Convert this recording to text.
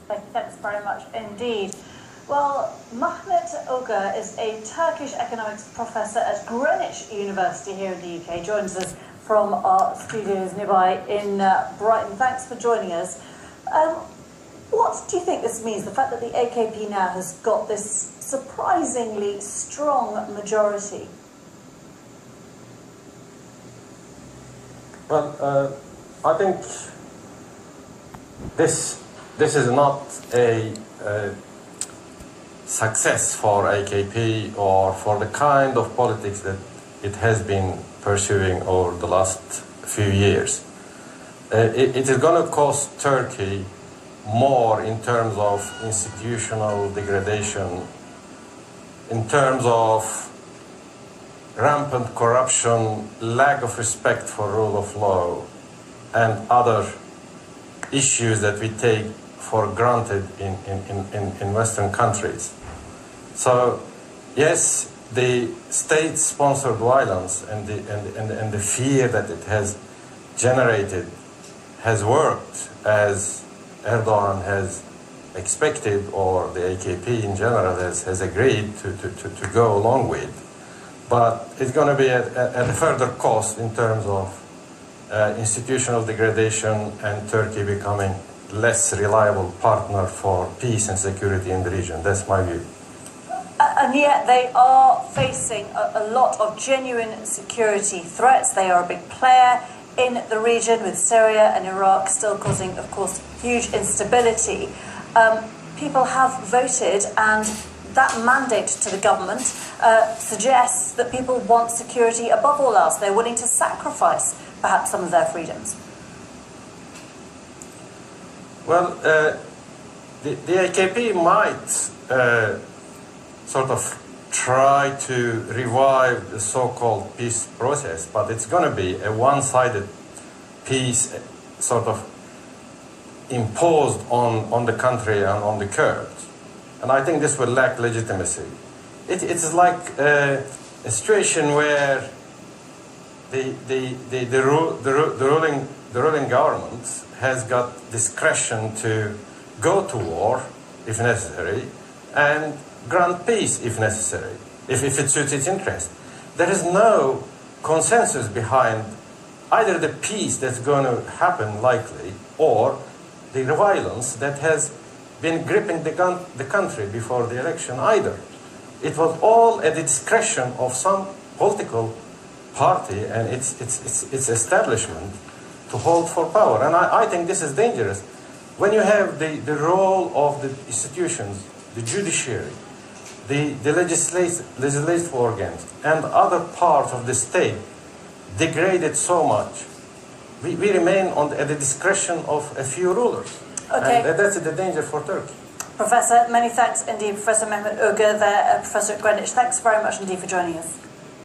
Thanks very much indeed. Well, Mehmet Uğur is a Turkish economics professor at Greenwich University here in the UK. Joins us from our studios nearby in Brighton. Thanks for joining us. What do you think this means, the fact that the AKP now has got this surprisingly strong majority? Well, I think this is not a success for AKP or for the kind of politics that it has been pursuing over the last few years. It is going to cost Turkey more in terms of institutional degradation, in terms of rampant corruption, lack of respect for rule of law, and other issues that we take for granted in Western countries. So, yes, the state-sponsored violence and the fear that it has generated has worked as Erdogan has expected, or the AKP in general has agreed to go along with. But it's going to be at a further cost in terms of institutional degradation and Turkey becoming less reliable partner for peace and security in the region. That's my view. And yet they are facing a lot of genuine security threats. They are a big player in the region, with Syria and Iraq still causing, of course, huge instability. People have voted, and that mandate to the government suggests that people want security above all else. They're willing to sacrifice perhaps some of their freedoms. Well, the AKP might sort of try to revive the so-called peace process, but it's going to be a one-sided peace sort of imposed on the country and on the Kurds. And I think this will lack legitimacy. It's like a situation where the ruling government has got discretion to go to war if necessary and grant peace if necessary, if it suits its interest. There is no consensus behind either the peace that's going to happen likely or the violence that has been gripping the country before the election either. It was all at the discretion of some political party and its establishment to hold for power. And I think this is dangerous. When you have the role of the institutions, the judiciary, the legislative organs, and other parts of the state degraded so much, we remain at the discretion of a few rulers. Okay. And that's the danger for Turkey. Professor, many thanks indeed. Professor Mehmet Uğur there, Professor at Greenwich. Thanks very much indeed for joining us.